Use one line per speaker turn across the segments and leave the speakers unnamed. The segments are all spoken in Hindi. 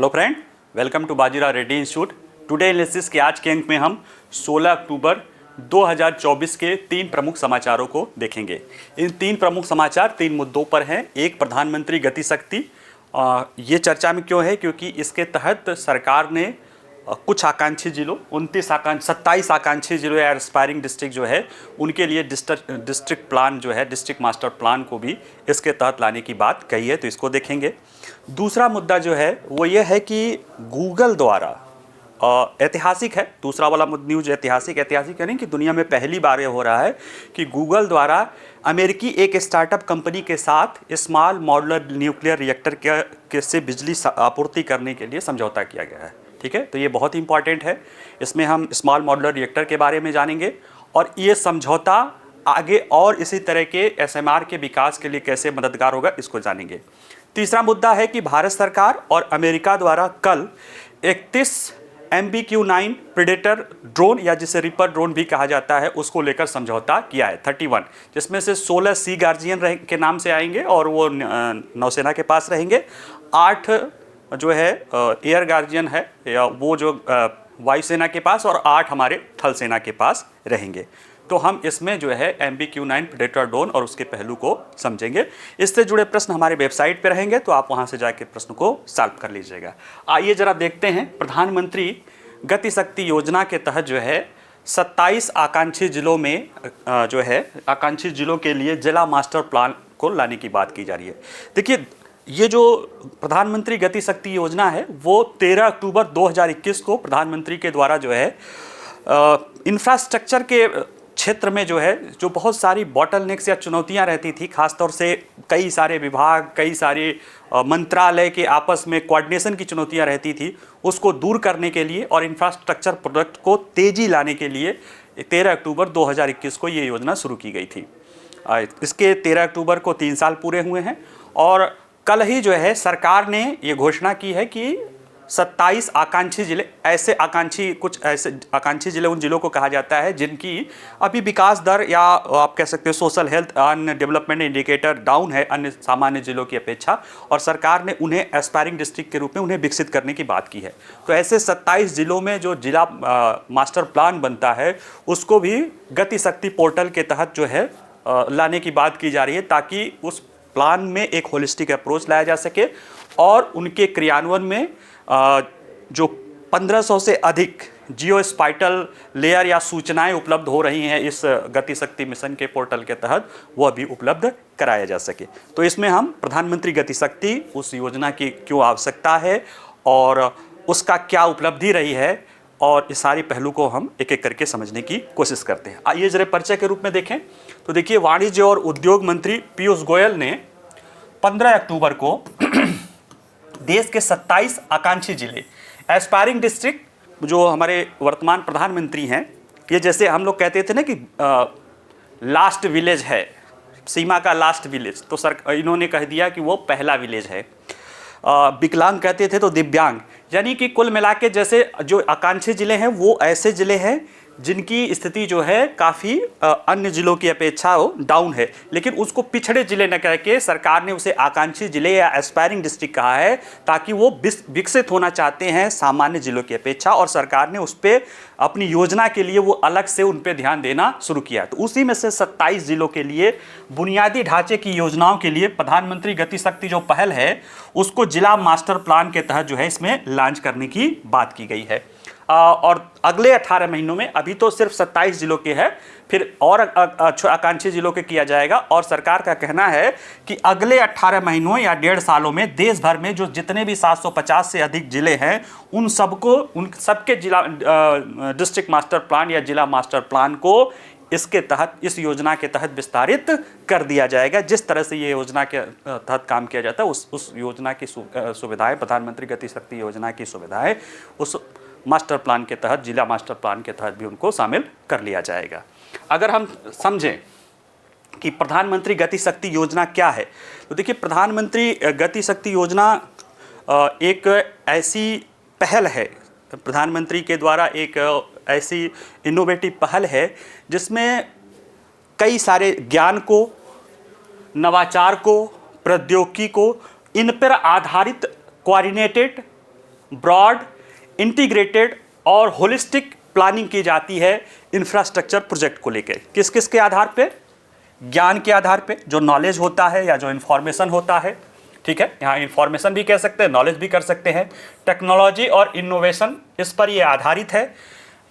Hello friend, welcome to Bajirao Reddy institute. Today analysis के आज के अंक में हम 16 अक्टूबर 2024 के 3 प्रमुख समाचारों को देखेंगे। इन 3 प्रमुख समाचार 3 मुद्दों पर हैं। एक, प्रधानमंत्री गति शक्ति। ये चर्चा में क्यों है? क्योंकि इसके तहत सरकार ने कुछ आकांक्षी जिलों 27 आकांक्षी जिलों या एस्पायरिंग डिस्ट्रिक्ट जो है उनके लिए डिस्ट्रिक्ट प्लान जो है, डिस्ट्रिक्ट मास्टर प्लान को भी इसके तहत लाने की बात कही है, तो इसको देखेंगे। दूसरा मुद्दा जो है वो ये है कि गूगल द्वारा ऐतिहासिक है, दूसरा वाला न्यूज ऐतिहासिक यानी कि दुनिया में पहली बार ये हो रहा है कि गूगल द्वारा अमेरिकी एक स्टार्टअप कंपनी के साथ स्मॉल मॉड्यूलर न्यूक्लियर रिएक्टर से बिजली आपूर्ति करने के लिए समझौता किया गया है। ठीक है, तो ये बहुत इंपॉर्टेंट है। इसमें हम स्मॉल मॉड्यूलर रिएक्टर के बारे में जानेंगे और ये समझौता आगे और इसी तरह के एसएमआर के विकास के लिए कैसे मददगार होगा, इसको जानेंगे। तीसरा मुद्दा है कि भारत सरकार और अमेरिका द्वारा कल 31 MBQ-9 प्रेडेटर ड्रोन या जिसे रिपर ड्रोन भी कहा जाता है उसको लेकर समझौता किया है 31, जिसमें से 16 सी गार्जियन के नाम से आएंगे और वो नौसेना के पास रहेंगे। 8 जो है एयर गार्जियन है या वो जो वायुसेना के पास, और 8 हमारे थल सेना के पास रहेंगे। तो हम इसमें जो है MBQ-9 प्रेडेटर ड्रोन और उसके पहलू को समझेंगे। इससे जुड़े प्रश्न हमारे वेबसाइट पे रहेंगे, तो आप वहां से जाके प्रश्न को सॉल्व कर लीजिएगा। आइए जरा देखते हैं, प्रधानमंत्री गति शक्ति योजना के तहत जो है 27 आकांक्षी जिलों में जो है आकांक्षी जिलों के लिए जिला मास्टर प्लान को लाने की बात की जा रही है। देखिए, ये जो प्रधानमंत्री गति शक्ति योजना है वो 13 अक्टूबर 2021 को प्रधानमंत्री के द्वारा जो है इंफ्रास्ट्रक्चर के क्षेत्र में जो है जो बहुत सारी बॉटलनेक्स या चुनौतियां रहती थी, खासतौर से कई सारे विभाग, कई सारे मंत्रालय के आपस में कोऑर्डिनेशन की चुनौतियां रहती थी, उसको दूर करने के लिए और इंफ्रास्ट्रक्चर प्रोजेक्ट को तेजी लाने के लिए 13 अक्टूबर 2021 को ये योजना शुरू की गई थी। इसके 13 अक्टूबर को 3 साल पूरे हुए हैं और कल ही जो है सरकार ने ये घोषणा की है कि 27 आकांक्षी जिले, कुछ ऐसे आकांक्षी जिले उन जिलों को कहा जाता है जिनकी अभी विकास दर या आप कह सकते हो सोशल हेल्थ अन्य डेवलपमेंट इंडिकेटर डाउन है अन्य सामान्य जिलों की अपेक्षा, और सरकार ने उन्हें एस्पायरिंग डिस्ट्रिक्ट के रूप में उन्हें विकसित करने की बात की है। तो ऐसे 27 जिलों में जो जिला मास्टर प्लान बनता है उसको भी गति शक्ति पोर्टल के तहत जो है लाने की बात की जा रही है, ताकि उस प्लान में एक होलिस्टिक अप्रोच लाया जा सके और उनके क्रियान्वयन में जो 1500 से अधिक जियो स्पाइटल लेयर या सूचनाएं उपलब्ध हो रही हैं इस गति शक्ति मिशन के पोर्टल के तहत, वह भी उपलब्ध कराया जा सके। तो इसमें हम प्रधानमंत्री गति शक्ति उस योजना की क्यों आवश्यकता है और उसका क्या उपलब्धि रही है और इस सारी पहलू को हम एक एक करके समझने की कोशिश करते हैं। आइए जरा परिचय के रूप में देखें तो देखिए, वाणिज्य और उद्योग मंत्री पीयूष गोयल ने 15 अक्टूबर को देश के 27 आकांक्षी जिले एस्पायरिंग डिस्ट्रिक्ट, जो हमारे वर्तमान प्रधानमंत्री हैं, ये जैसे हम लोग कहते थे ना कि लास्ट विलेज है, सीमा का लास्ट विलेज, तो इन्होंने कह दिया कि वो पहला विलेज है। विकलांग कहते थे तो दिव्यांग, यानी कि कुल मिला के जैसे जो आकांक्षी जिले हैं वो ऐसे जिले हैं जिनकी स्थिति जो है काफ़ी अन्य जिलों की अपेक्षा डाउन है, लेकिन उसको पिछड़े जिले न कह के सरकार ने उसे आकांक्षी जिले या एस्पायरिंग डिस्ट्रिक्ट कहा है, ताकि वो विकसित होना चाहते हैं सामान्य जिलों की अपेक्षा, और सरकार ने उस पर अपनी योजना के लिए वो अलग से उन पर ध्यान देना शुरू किया। तो उसी में से 27 जिलों के लिए बुनियादी ढांचे की योजनाओं के लिए प्रधानमंत्री गति शक्ति जो पहल है उसको जिला मास्टर प्लान के तहत जो है इसमें लॉन्च करने की बात की गई है। और अगले 18 महीनों में, अभी तो सिर्फ 27 जिलों के हैं, फिर और आकांक्षी जिलों के किया जाएगा, और सरकार का कहना है कि अगले 18 महीनों या 1.5 सालों में देश भर में जो जितने भी 750 से अधिक जिले हैं उन सबके जिला डिस्ट्रिक्ट मास्टर प्लान या जिला मास्टर प्लान को इसके तहत, इस योजना के तहत विस्तारित कर दिया जाएगा। जिस तरह से ये योजना के तहत काम किया जाता है उस योजना की सुविधाएं, प्रधानमंत्री गति शक्ति योजना की सुविधाएं उस मास्टर प्लान के तहत, जिला मास्टर प्लान के तहत भी उनको शामिल कर लिया जाएगा। अगर हम समझें कि प्रधानमंत्री गति शक्ति योजना क्या है, तो देखिए, प्रधानमंत्री गति शक्ति योजना एक ऐसी पहल है, प्रधानमंत्री के द्वारा एक ऐसी इनोवेटिव पहल है जिसमें कई सारे ज्ञान को, नवाचार को, प्रौद्योगिकी को, इन पर आधारित कोऑर्डिनेटेड ब्रॉड, इंटीग्रेटेड और होलिस्टिक प्लानिंग की जाती है इंफ्रास्ट्रक्चर प्रोजेक्ट को लेकर। किस किस के आधार पे? ज्ञान के आधार पे, जो नॉलेज होता है या जो इन्फॉर्मेशन होता है, ठीक है, यहाँ इन्फॉर्मेशन भी कह सकते हैं, नॉलेज भी कर सकते हैं। टेक्नोलॉजी और इनोवेशन, इस पर ये आधारित है।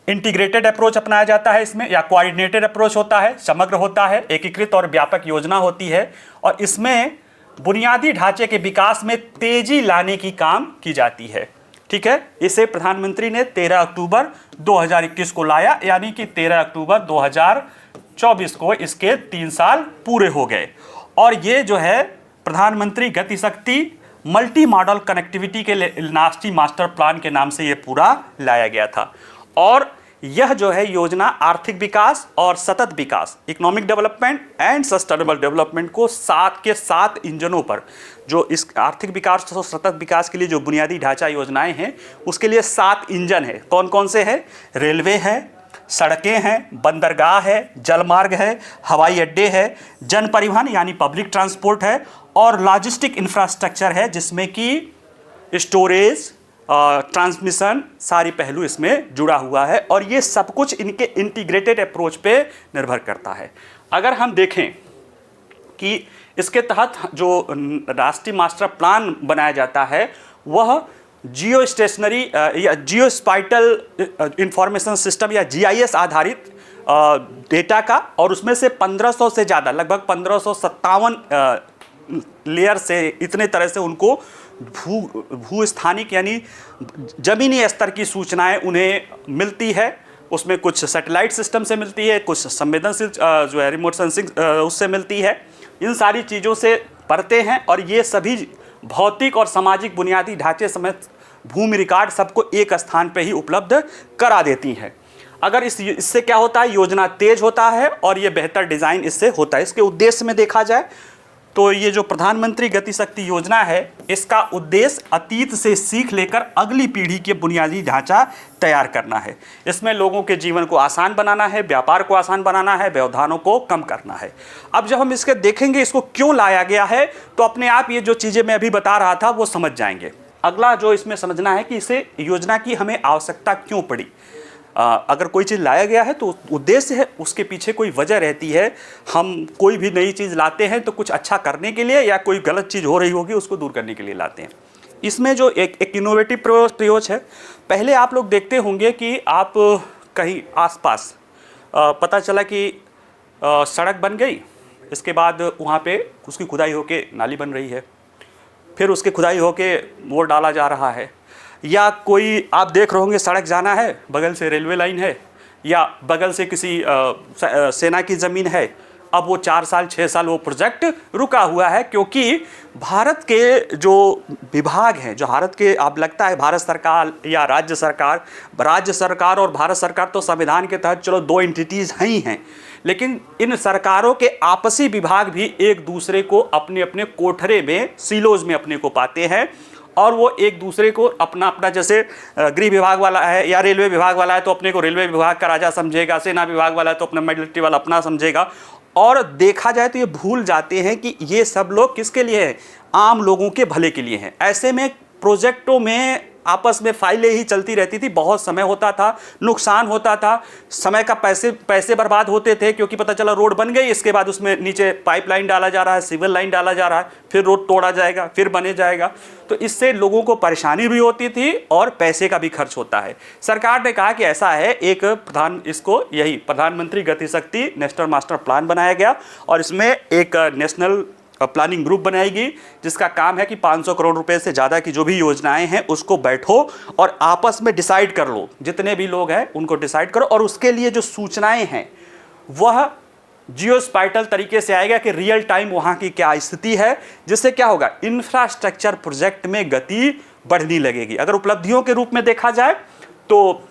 इंटीग्रेटेड अप्रोच अपनाया जाता है इसमें, या कोऑर्डिनेटेड अप्रोच होता है, समग्र होता है, एकीकृत और व्यापक योजना होती है, और इसमें बुनियादी ढांचे के विकास में तेजी लाने की काम की जाती है, ठीक है। इसे प्रधानमंत्री ने 13 अक्टूबर 2021 को लाया, यानी कि 13 अक्टूबर 2024 को इसके 3 साल पूरे हो गए। और ये जो है प्रधानमंत्री गति शक्ति मल्टी मॉडल कनेक्टिविटी के नास्टी मास्टर प्लान के नाम से ये पूरा लाया गया था। और यह जो है योजना आर्थिक विकास और सतत विकास, economic development and sustainable development को 7 इंजनों पर, जो इस आर्थिक विकास और सतत विकास के लिए जो बुनियादी ढांचा योजनाएं हैं उसके लिए 7 इंजन है। कौन कौन से हैं? रेलवे है, सड़कें हैं, बंदरगाह है, जलमार्ग है, हवाई अड्डे है, जन परिवहन यानी पब्लिक ट्रांसपोर्ट है, और लॉजिस्टिक इंफ्रास्ट्रक्चर है, जिसमें कि स्टोरेज, ट्रांसमिशन, सारी पहलू इसमें जुड़ा हुआ है। और ये सब कुछ इनके इंटीग्रेटेड अप्रोच पे निर्भर करता है। अगर हम देखें कि इसके तहत जो राष्ट्रीय मास्टर प्लान बनाया जाता है वह जियो स्टेशनरी या जियो स्पाइटल इंफॉर्मेशन सिस्टम या GIS आधारित डेटा का, और उसमें से 1500 से ज़्यादा, लगभग 1557 लेयर से, इतने तरह से उनको भू स्थानिक यानी जमीनी स्तर की सूचनाएं उन्हें मिलती है। उसमें कुछ सैटेलाइट सिस्टम से मिलती है, कुछ संवेदनशील जो है रिमोट सेंसिंग उससे मिलती है। इन सारी चीज़ों से पढ़ते हैं, और ये सभी भौतिक और सामाजिक बुनियादी ढांचे समेत भूमि रिकॉर्ड सबको एक स्थान पे ही उपलब्ध करा देती हैं। अगर इससे क्या होता है? योजना तेज होता है और ये बेहतर डिज़ाइन इससे होता है। इसके उद्देश्य में देखा जाए तो ये जो प्रधानमंत्री गति शक्ति योजना है, इसका उद्देश्य अतीत से सीख लेकर अगली पीढ़ी के बुनियादी ढांचा तैयार करना है। इसमें लोगों के जीवन को आसान बनाना है, व्यापार को आसान बनाना है, व्यवधानों को कम करना है। अब जब हम इसके देखेंगे इसको क्यों लाया गया है, तो अपने आप ये जो चीज़ें मैं अभी बता रहा था वो समझ जाएंगे। अगला जो इसमें समझना है कि इसे योजना की हमें आवश्यकता क्यों पड़ी। अगर कोई चीज़ लाया गया है तो उद्देश्य है, उसके पीछे कोई वजह रहती है। हम कोई भी नई चीज़ लाते हैं तो कुछ अच्छा करने के लिए, या कोई गलत चीज़ हो रही होगी उसको दूर करने के लिए लाते हैं। इसमें जो एक इनोवेटिव प्रयोग है, पहले आप लोग देखते होंगे कि आप कहीं आसपास पता चला कि सड़क बन गई, इसके बाद वहाँ पे उसकी खुदाई होके नाली बन रही है, फिर उसके खुदाई होके बोर डाला जा रहा है, या कोई आप देख रहे होंगे सड़क जाना है, बगल से रेलवे लाइन है, या बगल से किसी सेना की ज़मीन है। अब वो 4 साल 6 साल वो प्रोजेक्ट रुका हुआ है, क्योंकि भारत के जो विभाग हैं, जो भारत के अब लगता है भारत सरकार या राज्य सरकार और भारत सरकार तो संविधान के तहत चलो 2 एंटिटीज़ ही हैं, लेकिन इन सरकारों के आपसी विभाग भी एक दूसरे को अपने अपने कोठरे में, सिलोज में अपने को पाते हैं, और वो एक दूसरे को अपना अपना, जैसे गृह विभाग वाला है या रेलवे विभाग वाला है तो अपने को रेलवे विभाग का राजा समझेगा, सेना विभाग वाला है तो अपना मिलिट्री वाला अपना समझेगा। और देखा जाए तो ये भूल जाते हैं कि ये सब लोग किसके लिए हैं? आम लोगों के भले के लिए हैं। ऐसे में प्रोजेक्टों में आपस में फाइलें ही चलती रहती थी, बहुत समय होता था, नुकसान होता था, समय का पैसे बर्बाद होते थे, क्योंकि पता चला रोड बन गई, इसके बाद उसमें नीचे पाइपलाइन डाला जा रहा है, सिविल लाइन डाला जा रहा है, फिर रोड तोड़ा जाएगा, फिर बने जाएगा। तो इससे लोगों को परेशानी भी होती थी और पैसे का भी खर्च होता है। सरकार ने कहा कि ऐसा है, एक यही प्रधानमंत्री गति शक्ति नेशनल मास्टर प्लान बनाया गया, और इसमें एक नेशनल प्लानिंग ग्रुप बनाएगी, जिसका काम है कि 500 करोड़ रुपए से ज़्यादा की जो भी योजनाएं हैं उसको बैठो और आपस में डिसाइड कर लो, जितने भी लोग हैं उनको डिसाइड करो, और उसके लिए जो सूचनाएं हैं वह जियोस्पाइटल तरीके से आएगा कि रियल टाइम वहाँ की क्या स्थिति है, जिससे क्या होगा, इंफ्रास्ट्रक्चर प्रोजेक्ट में गति बढ़ने लगेगी। अगर उपलब्धियों के रूप में देखा जाए तो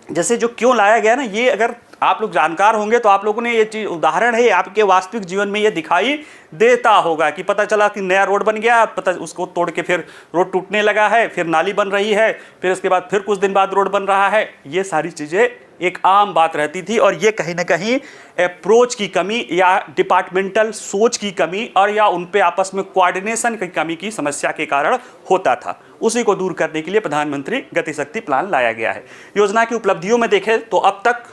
जैसे जो क्यों लाया गया ना, ये अगर आप लोग जानकार होंगे तो आप लोगों ने ये चीज़, उदाहरण है, आपके वास्तविक जीवन में ये दिखाई देता होगा कि पता चला कि नया रोड बन गया, पता उसको तोड़ के फिर रोड टूटने लगा है, फिर नाली बन रही है, फिर इसके बाद फिर कुछ दिन बाद रोड बन रहा है। ये सारी चीज़ें एक आम बात रहती थी, और ये कहीं ना कहीं अप्रोच की कमी या डिपार्टमेंटल सोच की कमी और या उन पे आपस में कोऑर्डिनेशन की कमी की समस्या के कारण होता था। उसी को दूर करने के लिए प्रधानमंत्री गति शक्ति प्लान लाया गया है। योजना की उपलब्धियों में देखें तो अब तक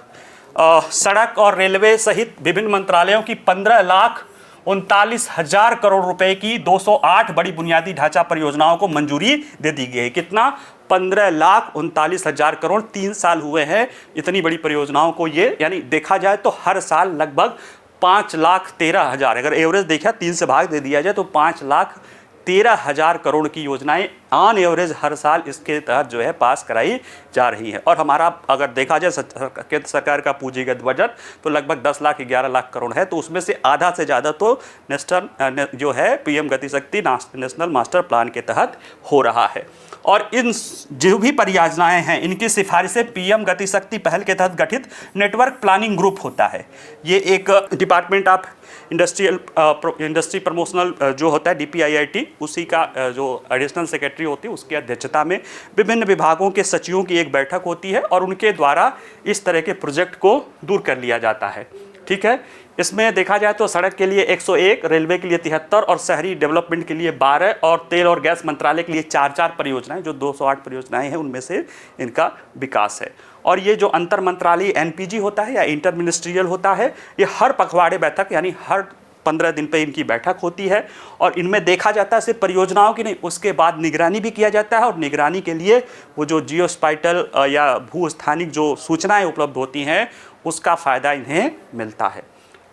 सड़क और रेलवे सहित विभिन्न मंत्रालयों की 15,39,000 करोड़ रुपए की 208 बड़ी बुनियादी ढांचा परियोजनाओं को मंजूरी दे दी गई है। कितना? 15,39,000 करोड़। 3 साल हुए हैं इतनी बड़ी परियोजनाओं को, ये यानी देखा जाए तो हर साल लगभग 5,13,000, अगर एवरेज देखा 3 से भाग दे दिया जाए तो 5,13,000 करोड़ की योजनाएं ऑन एवरेज हर साल इसके तहत जो है पास कराई जा रही है। और हमारा अगर देखा जाए केंद्र सरकार का पूंजीगत बजट तो लगभग 10 लाख 11 लाख करोड़ है, तो उसमें से आधा से ज़्यादा तो नेशनल जो है पीएम गति शक्ति नेशनल मास्टर प्लान के तहत हो रहा है। और इन जो भी परियोजनाएं हैं इनकी सिफारिशें पीएम गति शक्ति पहल के तहत गठित नेटवर्क प्लानिंग ग्रुप होता है। ये एक डिपार्टमेंट ऑफ इंडस्ट्री प्रमोशनल जो होता है DPIIT, उसी का जो एडिशनल सेक्रेटरी होती है उसकी अध्यक्षता में विभिन्न विभागों के सचिवों की एक बैठक होती है और उनके द्वारा इस तरह के प्रोजेक्ट को दूर कर लिया जाता है। ठीक है, इसमें देखा जाए तो सड़क के लिए 101, रेलवे के लिए 73 और शहरी डेवलपमेंट के लिए 12 और तेल और गैस मंत्रालय के लिए 4 परियोजनाएं, जो 208 परियोजनाएं हैं उनमें से इनका विकास है। और ये जो अंतर मंत्रालय NPG होता है या इंटर मिनिस्ट्रियल होता है, ये हर पखवाड़े बैठक यानी हर 15 दिन पे इनकी बैठक होती है और इनमें देखा जाता है सिर्फ परियोजनाओं की नहीं, उसके बाद निगरानी भी किया जाता है। और निगरानी के लिए वो जो जियोस्पाइटल या भू स्थानिक जो सूचनाएं उपलब्ध होती हैं उसका फ़ायदा इन्हें मिलता है।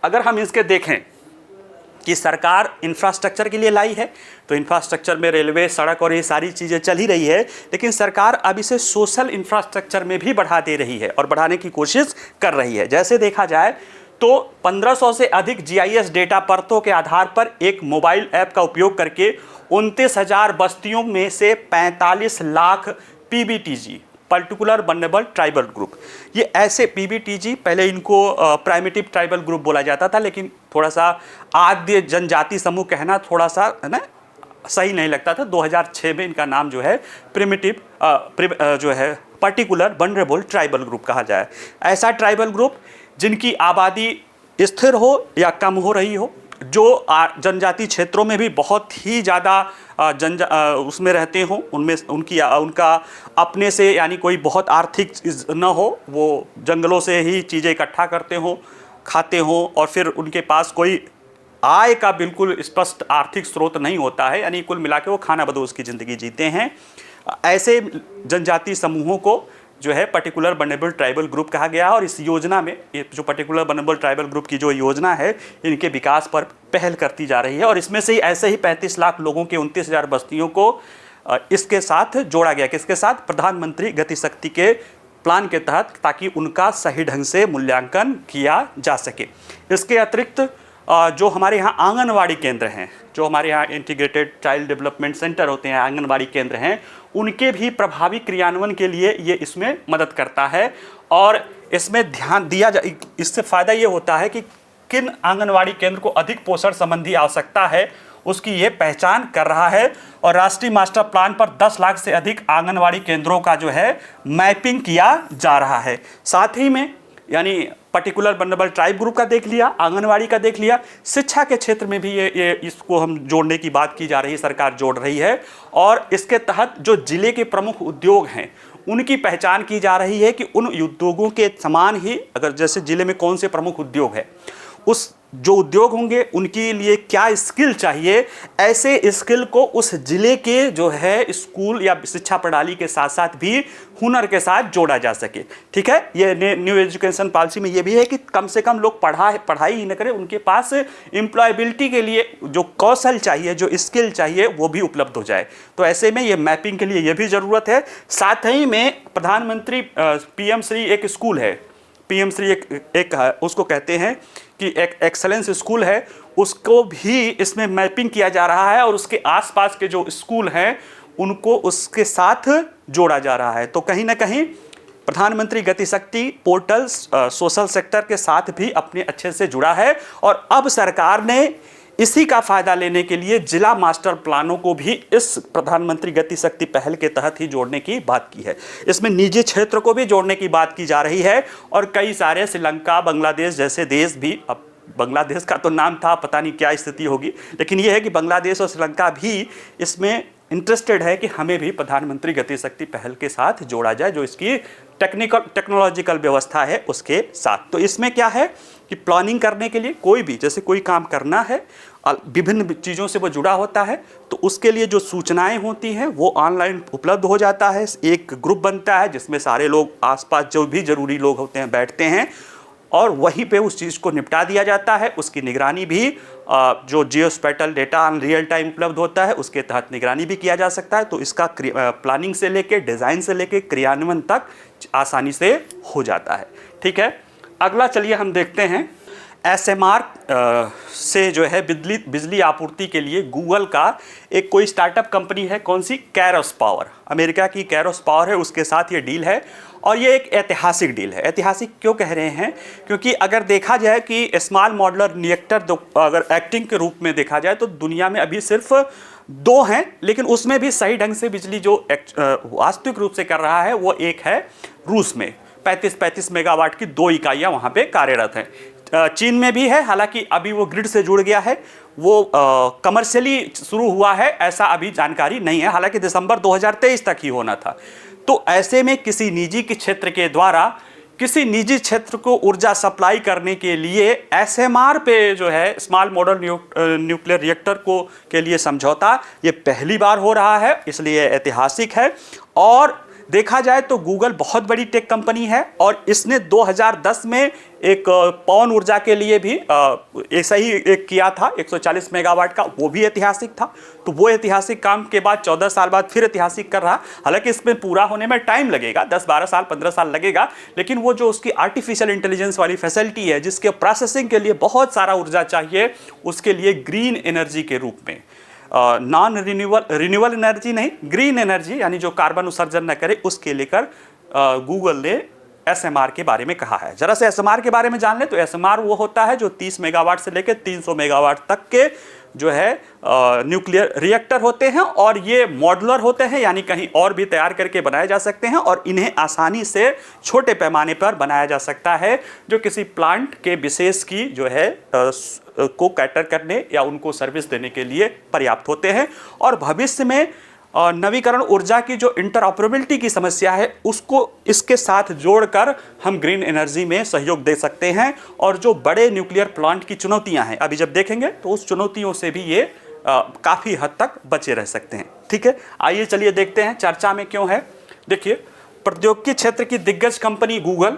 अगर हम इसके देखें कि सरकार इंफ्रास्ट्रक्चर के लिए लाई है तो इंफ्रास्ट्रक्चर में रेलवे, सड़क और ये सारी चीज़ें चल ही रही है, लेकिन सरकार अब इसे सोशल इंफ्रास्ट्रक्चर में भी बढ़ा दे रही है और बढ़ाने की कोशिश कर रही है। जैसे देखा जाए तो 1500 से अधिक GIS डेटा परतों के आधार पर एक मोबाइल ऐप का उपयोग करके 29,000 बस्तियों में से 45 lakh PBTG particular vulnerable tribal group, ये ऐसे PBTG पहले इनको प्राइमेटिव ट्राइबल ग्रुप बोला जाता था, लेकिन थोड़ा सा आद्य जनजाति समूह कहना थोड़ा सा है ना सही नहीं लगता था। 2006 में इनका नाम जो है प्रिमिटिव जो है पर्टिकुलर वल्नरेबल ट्राइबल ग्रुप कहा जाए। ऐसा ट्राइबल ग्रुप जिनकी आबादी स्थिर हो या कम हो रही हो, जो जनजाति क्षेत्रों में भी बहुत ही ज़्यादा उसमें रहते हों, उनमें उनका अपने से यानी कोई बहुत आर्थिक न हो, वो जंगलों से ही चीज़ें इकट्ठा करते हों, खाते हों और फिर उनके पास कोई आय का बिल्कुल स्पष्ट आर्थिक स्रोत नहीं होता है, यानी कुल मिला के वो खाना बदोश की ज़िंदगी जीते हैं। ऐसे जनजाति समूहों को जो है पर्टिकुलर वल्नरेबल ट्राइबल ग्रुप कहा गया है। और इस योजना में ये जो पर्टिकुलर वल्नरेबल ट्राइबल ग्रुप की जो योजना है इनके विकास पर पहल करती जा रही है और इसमें से ही ऐसे ही 35 लाख लोगों के 29,000 बस्तियों को इसके साथ जोड़ा गया। किसके साथ? प्रधानमंत्री गति शक्ति के प्लान के तहत, ताकि उनका सही ढंग से मूल्यांकन किया जा सके। इसके अतिरिक्त जो हमारे यहाँ आंगनवाड़ी केंद्र हैं, जो हमारे यहाँ इंटीग्रेटेड चाइल्ड डेवलपमेंट सेंटर होते हैं, आंगनवाड़ी केंद्र हैं, उनके भी प्रभावी क्रियान्वयन के लिए ये इसमें मदद करता है। और इसमें ध्यान दिया जाए, इससे फ़ायदा ये होता है कि किन आंगनवाड़ी केंद्र को अधिक पोषण संबंधी आवश्यकता है उसकी ये पहचान कर रहा है। और राष्ट्रीय मास्टर प्लान पर 10 लाख से अधिक आंगनवाड़ी केंद्रों का जो है मैपिंग किया जा रहा है। साथ ही में यानी पर्टिकुलर वल्नरेबल ट्राइब ग्रुप का देख लिया, आंगनवाड़ी का देख लिया, शिक्षा के क्षेत्र में भी ये इसको हम जोड़ने की बात की जा रही है, सरकार जोड़ रही है। और इसके तहत जो जिले के प्रमुख उद्योग हैं उनकी पहचान की जा रही है कि उन उद्योगों के समान ही, अगर जैसे जिले में कौन से प्रमुख उद्योग है, उस जो उद्योग होंगे उनके लिए क्या स्किल चाहिए, ऐसे स्किल को उस जिले के जो है स्कूल या शिक्षा प्रणाली के साथ साथ भी हुनर के साथ जोड़ा जा सके। ठीक है, ये न्यू एजुकेशन पॉलिसी में ये भी है कि कम से कम लोग पढ़ाई ही न करें, उनके पास एम्प्लॉयबिलिटी के लिए जो कौशल चाहिए, जो स्किल चाहिए, वो भी उपलब्ध हो जाए। तो ऐसे में ये मैपिंग के लिए ये भी ज़रूरत है। साथ ही में प्रधानमंत्री PM श्री एक स्कूल है, PM श्री एक उसको कहते हैं कि एक एक्सेलेंस स्कूल है, उसको भी इसमें मैपिंग किया जा रहा है और उसके आसपास के जो स्कूल हैं उनको उसके साथ जोड़ा जा रहा है। तो कहीं ना कहीं प्रधानमंत्री गति शक्ति पोर्टल सोशल सेक्टर के साथ भी अपने अच्छे से जुड़ा है। और अब सरकार ने इसी का फायदा लेने के लिए जिला मास्टर प्लानों को भी इस प्रधानमंत्री गति शक्ति पहल के तहत ही जोड़ने की बात की है। इसमें निजी क्षेत्र को भी जोड़ने की बात की जा रही है और कई सारे श्रीलंका, बांग्लादेश जैसे देश भी, अब बांग्लादेश का तो नाम था, पता नहीं क्या स्थिति होगी, लेकिन यह है कि बांग्लादेश और श्रीलंका भी इसमें इंटरेस्टेड है कि हमें भी प्रधानमंत्री गति शक्ति पहल के साथ जोड़ा जाए, जो इसकी टेक्नोलॉजिकल व्यवस्था है उसके साथ। तो इसमें क्या है कि प्लानिंग करने के लिए कोई भी, जैसे कोई काम करना है, विभिन्न चीज़ों से वो जुड़ा होता है, तो उसके लिए जो सूचनाएं होती हैं वो ऑनलाइन उपलब्ध हो जाता है। एक ग्रुप बनता है जिसमें सारे लोग, आसपास जो भी जरूरी लोग होते हैं, बैठते हैं और वहीं पे उस चीज़ को निपटा दिया जाता है। उसकी निगरानी भी जो जियोस्पैटियल डेटा रियल टाइम उपलब्ध होता है उसके तहत निगरानी भी किया जा सकता है। तो इसका प्लानिंग से लेके, डिज़ाइन से लेके क्रियान्वयन तक आसानी से हो जाता है। ठीक है, अगला चलिए हम देखते हैं एसएमआर से जो है बिजली आपूर्ति के लिए गूगल का एक कोई स्टार्टअप कंपनी है, कौन सी, कैरोस पावर, अमेरिका की कैरोस पावर है, उसके साथ ये डील है और ये एक ऐतिहासिक डील है। ऐतिहासिक क्यों कह रहे हैं? क्योंकि अगर देखा जाए कि स्मॉल मॉड्यूलर रिएक्टर अगर एक्टिंग के रूप में देखा जाए तो दुनिया में अभी सिर्फ 2 हैं, लेकिन उसमें भी सही ढंग से बिजली जो वास्तविक रूप से कर रहा है वो एक है रूस में, 35 मेगावाट की 2 इकाइयाँ वहाँ पे कार्यरत हैं। चीन में भी है, हालांकि अभी वो ग्रिड से जुड़ गया है, वो कमर्शियली शुरू हुआ है ऐसा अभी जानकारी नहीं है, हालांकि दिसंबर 2023 तक ही होना था। तो ऐसे में किसी निजी के क्षेत्र के द्वारा किसी निजी क्षेत्र को ऊर्जा सप्लाई करने के लिए एसएमआर पे जो है स्मॉल मॉड्यूलर न्यूक्लियर रिएक्टर को के लिए समझौता ये पहली बार हो रहा है, इसलिए ऐतिहासिक है। और देखा जाए तो गूगल बहुत बड़ी टेक कंपनी है और इसने 2010 में एक पवन ऊर्जा के लिए भी ऐसा ही एक किया था 140 मेगावाट का, वो भी ऐतिहासिक था। तो वो ऐतिहासिक काम के बाद 14 साल बाद फिर ऐतिहासिक कर रहा, हालांकि इसमें पूरा होने में टाइम लगेगा, 10-12 साल 15 साल लगेगा, लेकिन वो जो उसकी आर्टिफिशियल इंटेलिजेंस वाली फैसिलिटी है जिसके प्रोसेसिंग के लिए बहुत सारा ऊर्जा चाहिए, उसके लिए ग्रीन एनर्जी के रूप में, नॉन रिन्यूएबल एनर्जी नहीं, ग्रीन एनर्जी यानी जो कार्बन उत्सर्जन न करे, उसके लेकर गूगल ने एसएमआर के बारे में कहा है। जरा से एसएमआर के बारे में जान लें तो एसएमआर वो होता है जो 30 मेगावाट से लेकर 300 मेगावाट तक के जो है न्यूक्लियर रिएक्टर होते हैं और ये मॉड्यूलर होते हैं, यानी कहीं और भी तैयार करके बनाए जा सकते हैं और इन्हें आसानी से छोटे पैमाने पर बनाया जा सकता है, जो किसी प्लांट के विशेष की जो है को कैटर करने या उनको सर्विस देने के लिए पर्याप्त होते हैं। और भविष्य में नवीकरण ऊर्जा की जो इंटरऑपरेबिलिटी की समस्या है उसको इसके साथ जोड़कर हम ग्रीन एनर्जी में सहयोग दे सकते हैं और जो बड़े न्यूक्लियर प्लांट की चुनौतियां हैं अभी जब देखेंगे तो उस चुनौतियों से भी ये काफ़ी हद तक बचे रह सकते हैं। ठीक है, आइए चलिए देखते हैं चर्चा में क्यों है। देखिए, प्रौद्योगिकी क्षेत्र की दिग्गज कंपनी गूगल,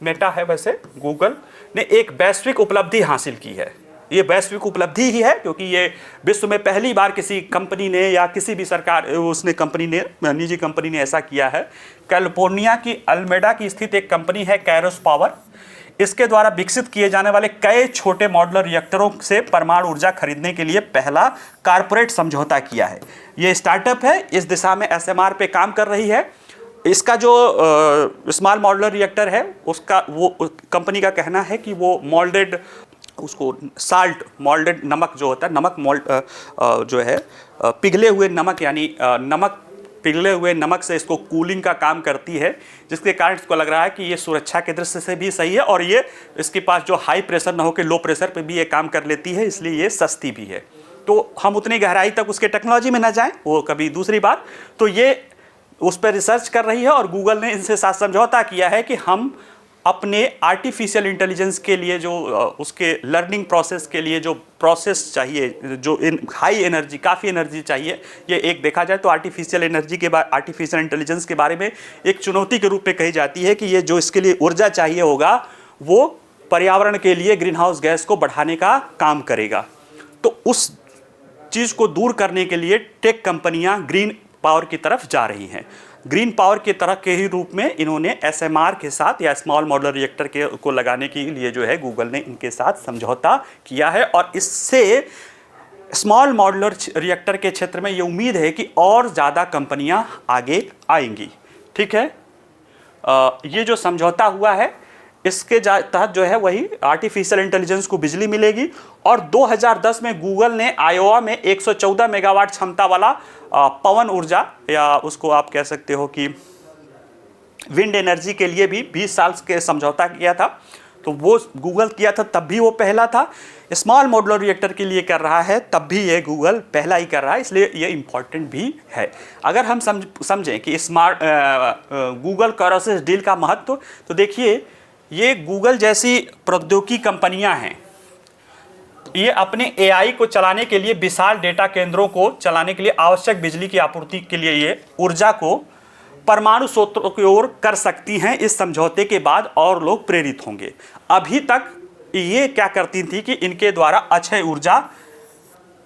मेटा है वैसे, गूगल ने एक वैश्विक उपलब्धि हासिल की है। ये वैश्विक उपलब्धि ही है क्योंकि ये विश्व में पहली बार किसी कंपनी ने या किसी भी सरकार उसने कंपनी ने, निजी कंपनी ने ऐसा किया है। कैलिफोर्निया की अल्मेडा की स्थित एक कंपनी है कैरोस पावर, इसके द्वारा विकसित किए जाने वाले कई छोटे मॉड्यूलर रिएक्टरों से परमाणु ऊर्जा खरीदने के लिए पहला कारपोरेट समझौता किया है। ये स्टार्टअप है, इस दिशा में एसएमआर पे काम कर रही है। इसका जो स्मॉल मॉड्यूलर रिएक्टर है उसका वो कंपनी का कहना है कि वो मोल्डेड, उसको साल्ट मोल्डेड नमक जो होता है, नमक मोल्ड जो है पिघले हुए नमक, यानी नमक पिघले हुए नमक से इसको कूलिंग का काम करती है, जिसके कारण इसको लग रहा है कि ये सुरक्षा के दृष्टि से भी सही है और ये इसके पास जो हाई प्रेशर ना हो के लो प्रेशर पे भी ये काम कर लेती है, इसलिए ये सस्ती भी है। तो हम उतनी गहराई तक उसके टेक्नोलॉजी में ना जाएं, वो कभी दूसरी बात। तो ये उस पर रिसर्च कर रही है और गूगल ने इनसे साथ समझौता किया है कि हम अपने आर्टिफिशियल इंटेलिजेंस के लिए जो उसके लर्निंग प्रोसेस के लिए जो प्रोसेस चाहिए, जो हाई एनर्जी, काफ़ी एनर्जी चाहिए, ये एक देखा जाए तो आर्टिफिशियल एनर्जी के बाद आर्टिफिशियल इंटेलिजेंस के बारे में एक चुनौती के रूप में कही जाती है कि ये जो इसके लिए ऊर्जा चाहिए होगा वो पर्यावरण के लिए ग्रीन हाउस गैस को बढ़ाने का काम करेगा। तो उस चीज़ को दूर करने के लिए टेक कंपनियां ग्रीन पावर की तरफ जा रही हैं। ग्रीन पावर की तरह के ही रूप में इन्होंने एसएमआर के साथ या स्मॉल मॉड्यूलर रिएक्टर को लगाने के लिए जो है गूगल ने इनके साथ समझौता किया है और इससे स्मॉल मॉड्यूलर रिएक्टर के क्षेत्र में ये उम्मीद है कि और ज़्यादा कंपनियां आगे आएंगी। ठीक है, ये जो समझौता हुआ है इसके तहत जो है वही आर्टिफिशियल इंटेलिजेंस को बिजली मिलेगी। और 2010 में गूगल ने आयोवा में 114 मेगावाट क्षमता वाला पवन ऊर्जा, या उसको आप कह सकते हो कि विंड एनर्जी के लिए भी 20 साल के समझौता किया था। तो वो गूगल किया था तब भी वो पहला था, स्मॉल मॉड्यूलर रिएक्टर के लिए कर रहा है तब भी ये गूगल पहला ही कर रहा है, इसलिए ये इम्पॉर्टेंट भी है। अगर हम समझें कि गूगल कॉरसस डील का महत्व, तो देखिए ये गूगल जैसी प्रौद्योगिकी कंपनियां हैं, ये अपने एआई को चलाने के लिए, विशाल डेटा केंद्रों को चलाने के लिए आवश्यक बिजली की आपूर्ति के लिए ये ऊर्जा को परमाणु स्रोतों की ओर कर सकती हैं। इस समझौते के बाद और लोग प्रेरित होंगे। अभी तक ये क्या करती थी कि इनके द्वारा अक्षय ऊर्जा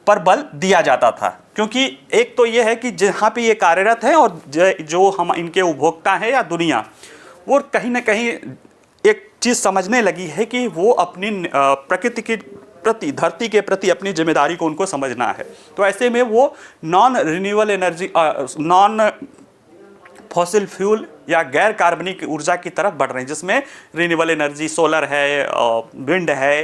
पर बल दिया जाता था, क्योंकि एक तो ये है कि जहाँ पे ये कार्यरत है और जो हम इनके उपभोक्ता हैं या दुनिया, वो कहीं ना कहीं एक चीज़ समझने लगी है कि वो अपनी प्रकृति के प्रति, धरती के प्रति अपनी जिम्मेदारी को उनको समझना है। तो ऐसे में वो non renewable energy, non fossil fuel या गैर कार्बनिक ऊर्जा की तरफ बढ़ रहे हैं, जिसमें रिन्यूएबल एनर्जी, सोलर है, विंड है,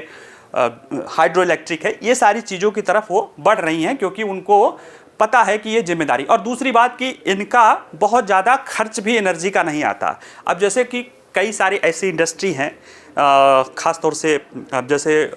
हाइड्रो इलेक्ट्रिक है, ये सारी चीज़ों की तरफ वो बढ़ रही हैं, क्योंकि उनको पता है कि ये जिम्मेदारी। और दूसरी बात कि इनका बहुत ज़्यादा खर्च भी एनर्जी का नहीं आता। अब जैसे कि कई सारी ऐसी इंडस्ट्री हैं, ख़ास तौर से अब जैसे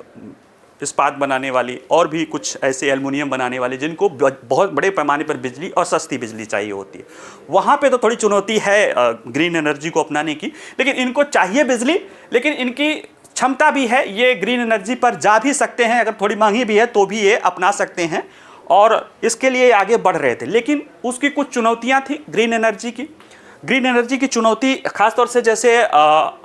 इस्पात बनाने वाली और भी कुछ ऐसे एल्युमिनियम बनाने वाले, जिनको बहुत बड़े पैमाने पर बिजली और सस्ती बिजली चाहिए होती है, वहाँ पे तो थोड़ी चुनौती है ग्रीन एनर्जी को अपनाने की। लेकिन इनको चाहिए बिजली, लेकिन इनकी क्षमता भी है, ये ग्रीन एनर्जी पर जा भी सकते हैं, अगर थोड़ी महंगी भी है तो भी ये अपना सकते हैं, और इसके लिए आगे बढ़ रहे थे। लेकिन उसकी कुछ चुनौतियाँ थी ग्रीन एनर्जी की। ग्रीन एनर्जी की चुनौती खासतौर से, जैसे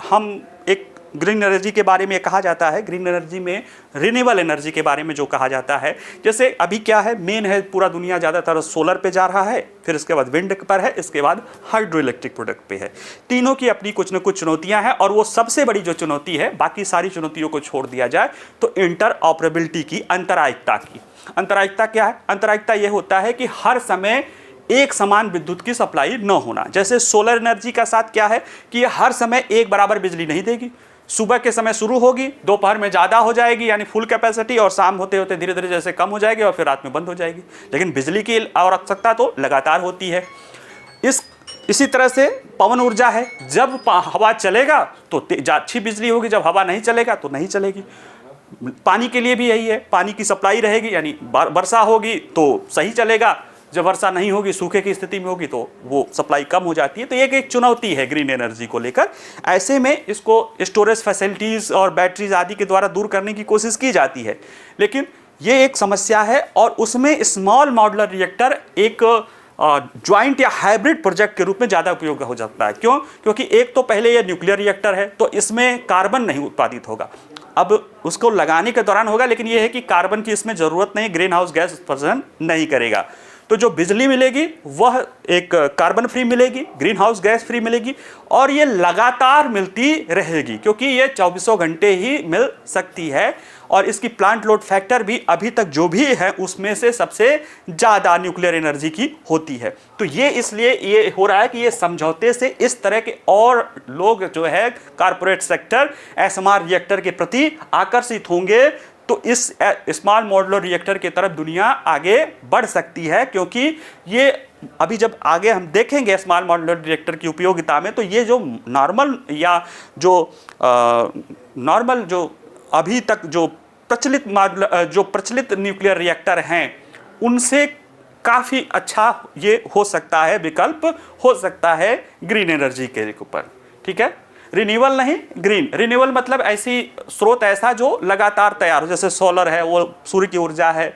हम एक ग्रीन एनर्जी के बारे में कहा जाता है, ग्रीन एनर्जी में रिन्यूएबल एनर्जी के बारे में जो कहा जाता है, जैसे अभी क्या है, मेन है पूरा दुनिया ज़्यादातर सोलर पे जा रहा है, फिर इसके बाद विंड पर है, इसके बाद हाइड्रो इलेक्ट्रिक प्रोडक्ट पे है। तीनों की अपनी कुछ न कुछ चुनौतियां हैं, और वो सबसे बड़ी जो चुनौती है, बाकी सारी चुनौतियों को छोड़ दिया जाए तो इंटरऑपरेबिलिटी की, अंतरायिकता की। अंतरायिकता क्या है? अंतरायिकता ये होता है कि हर समय एक समान विद्युत की सप्लाई न होना। जैसे सोलर एनर्जी का साथ क्या है कि ये हर समय एक बराबर बिजली नहीं देगी। सुबह के समय शुरू होगी, दोपहर में ज़्यादा हो जाएगी यानी फुल कैपेसिटी, और शाम होते होते धीरे धीरे जैसे कम हो जाएगी और फिर रात में बंद हो जाएगी। लेकिन बिजली की आवश्यकता तो लगातार होती है। इसी तरह से पवन ऊर्जा है, जब हवा चलेगा तो अच्छी बिजली होगी, जब हवा नहीं चलेगा तो नहीं चलेगी। पानी के लिए भी यही है, पानी की सप्लाई रहेगी यानी वर्षा होगी तो सही चलेगा, जब वर्षा नहीं होगी, सूखे की स्थिति में होगी, तो वो सप्लाई कम हो जाती है। तो ये एक चुनौती है ग्रीन एनर्जी को लेकर। ऐसे में इसको स्टोरेज फैसिलिटीज़ और बैटरीज आदि के द्वारा दूर करने की कोशिश की जाती है, लेकिन ये एक समस्या है। और उसमें स्मॉल मॉड्यूलर रिएक्टर एक ज्वाइंट या हाइब्रिड प्रोजेक्ट के रूप में ज़्यादा उपयोग हो सकता है। क्यों? क्योंकि एक तो पहले ये न्यूक्लियर रिएक्टर है, तो इसमें कार्बन नहीं उत्पादित होगा, अब उसको लगाने के दौरान होगा, लेकिन ये है कि कार्बन की इसमें ज़रूरत नहीं, ग्रीन हाउस गैस उत्सर्जन नहीं करेगा। तो जो बिजली मिलेगी वह एक कार्बन फ्री मिलेगी, ग्रीन हाउस गैस फ्री मिलेगी, और ये लगातार मिलती रहेगी, क्योंकि ये 24 घंटे ही मिल सकती है। और इसकी प्लांट लोड फैक्टर भी अभी तक जो भी है उसमें से सबसे ज़्यादा न्यूक्लियर एनर्जी की होती है। तो ये इसलिए ये हो रहा है कि ये समझौते से इस तरह के और लोग जो है कारपोरेट सेक्टर एसएमआर रिएक्टर के प्रति आकर्षित होंगे, तो इस स्मॉल मॉड्यूलर रिएक्टर की तरफ दुनिया आगे बढ़ सकती है। क्योंकि ये अभी जब आगे हम देखेंगे स्मॉल मॉड्यूलर रिएक्टर की उपयोगिता में, तो ये जो नॉर्मल या जो अभी तक जो प्रचलित न्यूक्लियर रिएक्टर हैं, उनसे काफ़ी अच्छा ये हो सकता है, विकल्प हो सकता है ग्रीन एनर्जी के ऊपर। ठीक है, रिन्यूएबल नहीं, ग्रीन। रिन्यूएबल मतलब ऐसी स्रोत ऐसा जो लगातार तैयार हो, जैसे सोलर है, वो सूर्य की ऊर्जा है,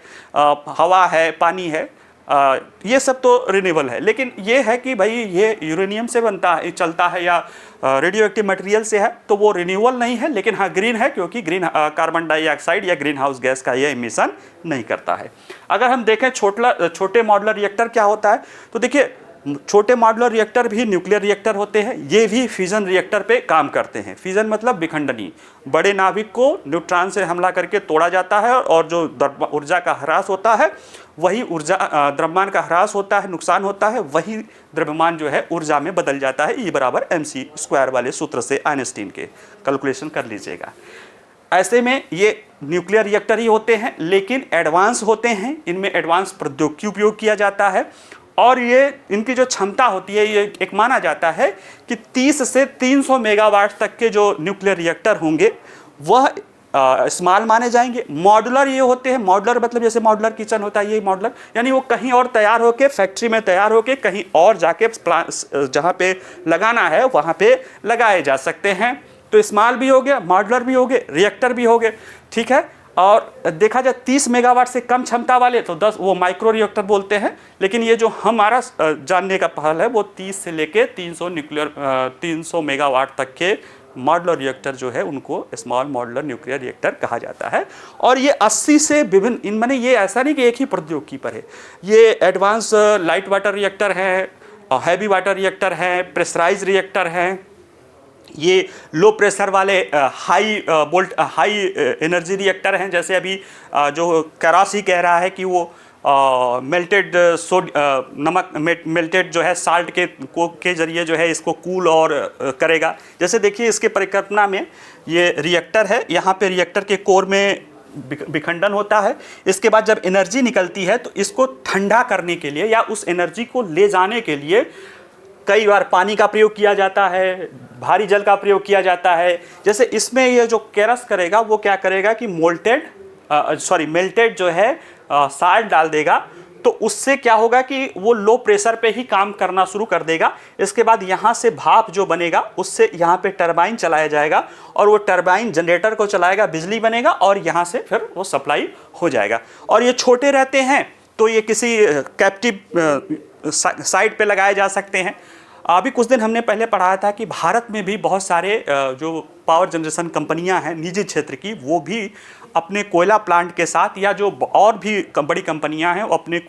हवा है, पानी है, ये सब तो रिन्यूएबल है। लेकिन ये है कि भाई ये यूरेनियम से बनता है, चलता है, या रेडियो एक्टिव मटेरियल से है, तो वो रिन्यूएबल नहीं है। लेकिन हाँ ग्रीन है, क्योंकि ग्रीन कार्बन डाइऑक्साइड या ग्रीन हाउस गैस का ये इमिशन नहीं करता है। अगर हम देखें छोटे मॉड्यूलर रिएक्टर क्या होता है, तो देखिए छोटे मॉड्यूलर रिएक्टर भी न्यूक्लियर रिएक्टर होते हैं, ये भी फिजन रिएक्टर पे काम करते हैं। फिजन मतलब विखंडनी, बड़े नाभिक को न्यूट्रॉन से हमला करके तोड़ा जाता है और जो ऊर्जा का ह्रास होता है वही ऊर्जा, द्रव्यमान का ह्रास होता है, नुकसान होता है, वही द्रव्यमान जो है ऊर्जा में बदल जाता है। E = mc² वाले सूत्र से आइंस्टीन के, कैलकुलेशन कर लीजिएगा। ऐसे में ये न्यूक्लियर रिएक्टर ही होते हैं, लेकिन एडवांस होते हैं, इनमें एडवांस प्रौद्योगिकी उपयोग किया जाता है और ये इनकी जो क्षमता होती है, ये एक माना जाता है कि 30 से 300 मेगावाट तक के जो न्यूक्लियर रिएक्टर होंगे वह स्मॉल माने जाएंगे। मॉड्यूलर ये होते हैं, मॉड्यूलर मतलब जैसे मॉड्यूलर किचन होता है, ये मॉड्यूलर यानी वो कहीं और तैयार होके, फैक्ट्री में तैयार होके कहीं और जाके जहाँ पे लगाना है वहाँ पे लगाए जा सकते हैं। तो स्मॉल भी हो गया, मॉड्यूलर भी हो गए, रिएक्टर भी हो गए, ठीक है। और देखा जाए 30 मेगावाट से कम क्षमता वाले तो 10 वो माइक्रो रिएक्टर बोलते हैं, लेकिन ये जो हमारा जानने का पहल है वो 30 से लेके 300 मेगावाट तक के मॉड्यूलर रिएक्टर जो है उनको स्मॉल मॉड्यूलर न्यूक्लियर रिएक्टर कहा जाता है। और ये 80 से विभिन्न, इन माने ये ऐसा नहीं कि एक ही प्रौद्योगिकी पर है, ये एडवांस लाइट वाटर रिएक्टर है, हैवी वाटर रिएक्टर है, प्रेशराइज रिएक्टर है, ये लो प्रेशर वाले हाई एनर्जी रिएक्टर हैं। जैसे अभी जो कराची कह रहा है कि वो मेल्टेड नमक मेल्टेड जो है साल्ट के जरिए जो है इसको कूल और करेगा। जैसे देखिए इसके परिकल्पना में ये रिएक्टर है, यहाँ पे रिएक्टर के कोर में विखंडन होता है। इसके बाद जब एनर्जी निकलती है तो इसको ठंडा करने के लिए या उस एनर्जी को ले जाने के लिए कई बार पानी का प्रयोग किया जाता है, भारी जल का प्रयोग किया जाता है। जैसे इसमें ये जो केरस करेगा वो क्या करेगा कि मेल्टेड जो है साल्ट डाल देगा, तो उससे क्या होगा कि वो लो प्रेशर पे ही काम करना शुरू कर देगा। इसके बाद यहाँ से भाप जो बनेगा उससे यहाँ पे टरबाइन चलाया जाएगा और वो टरबाइन जनरेटर को चलाएगा, बिजली बनेगा और यहाँ से फिर वो सप्लाई हो जाएगा। और ये छोटे रहते हैं तो ये किसी कैप्टिव साइट पे लगाए जा सकते हैं। अभी कुछ दिन हमने पहले पढ़ाया था कि भारत में भी बहुत सारे जो पावर जनरेशन कंपनियां हैं निजी क्षेत्र की, वो भी अपने कोयला प्लांट के साथ या जो और भी बड़ी कंपनियां हैं अपने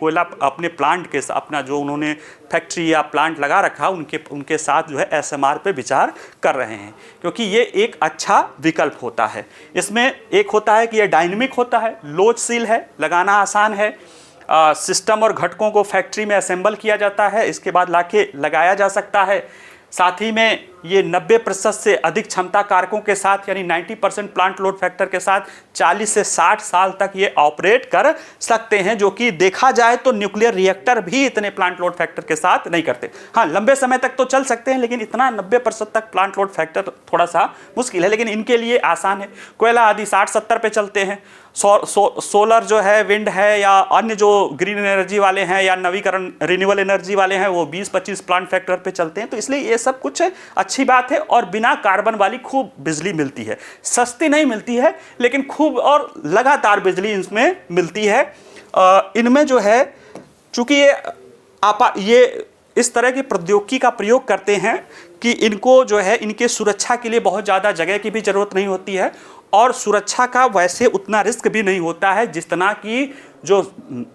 प्लांट के साथ, अपना जो उन्होंने फैक्ट्री या प्लांट लगा रखा उनके साथ जो है एसएमआर पे विचार कर रहे हैं, क्योंकि ये एक अच्छा विकल्प होता है। इसमें एक होता है कि ये डायनेमिक होता है, लोचशील है, लगाना आसान है, सिस्टम और घटकों को फैक्ट्री में असेंबल किया जाता है, इसके बाद लाके लगाया जा सकता है। साथ ही में ये 90% से अधिक क्षमता कारकों के साथ यानी 90% प्लांट लोड फैक्टर के साथ 40 से 60 साल तक ये ऑपरेट कर सकते हैं, जो कि देखा जाए तो न्यूक्लियर रिएक्टर भी इतने प्लांट लोड फैक्टर के साथ नहीं करते। हाँ, लंबे समय तक तो चल सकते हैं, लेकिन इतना 90% तक प्लांट लोड फैक्टर थोड़ा सा मुश्किल है, लेकिन इनके लिए आसान है। कोयला आदि 60-70 पे चलते हैं, सोलर जो है, विंड है या अन्य जो ग्रीन एनर्जी वाले हैं या नवीकरण रिन्यूएबल एनर्जी वाले हैं वो 20-25 प्लांट फैक्टर पे चलते हैं। तो इसलिए ये सब कुछ अच्छी बात है और बिना कार्बन वाली खूब बिजली मिलती है। सस्ती नहीं मिलती है, लेकिन खूब और लगातार बिजली इसमें मिलती है। इनमें जो है चूंकि ये इस तरह की प्रौद्योगिकी का प्रयोग करते हैं कि इनको जो है इनके सुरक्षा के लिए बहुत ज़्यादा जगह की भी ज़रूरत नहीं होती है और सुरक्षा का वैसे उतना रिस्क भी नहीं होता है जितना कि जो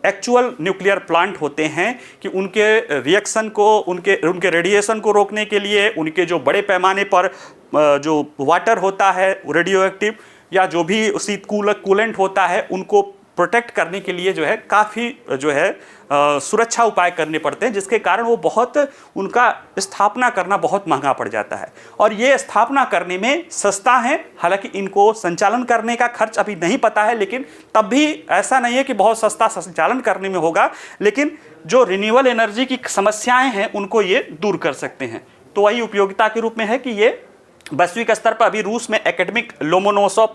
एक्चुअल न्यूक्लियर प्लांट होते हैं, कि उनके रिएक्शन को, उनके रेडिएशन को रोकने के लिए उनके जो बड़े पैमाने पर जो वाटर होता है रेडियो एक्टिव या जो भी उसी कूलेंट होता है उनको प्रोटेक्ट करने के लिए जो है काफ़ी जो है सुरक्षा उपाय करने पड़ते हैं, जिसके कारण वो बहुत उनका स्थापना करना बहुत महंगा पड़ जाता है। और ये स्थापना करने में सस्ता है, हालांकि इनको संचालन करने का खर्च अभी नहीं पता है, लेकिन तब भी ऐसा नहीं है कि बहुत सस्ता संचालन करने में होगा, लेकिन जो रिन्यूएबल एनर्जी की समस्याएं हैं उनको ये दूर कर सकते हैं। तो वही उपयोगिता के रूप में है कि ये वैश्विक स्तर पर अभी रूस में academic Lomonosov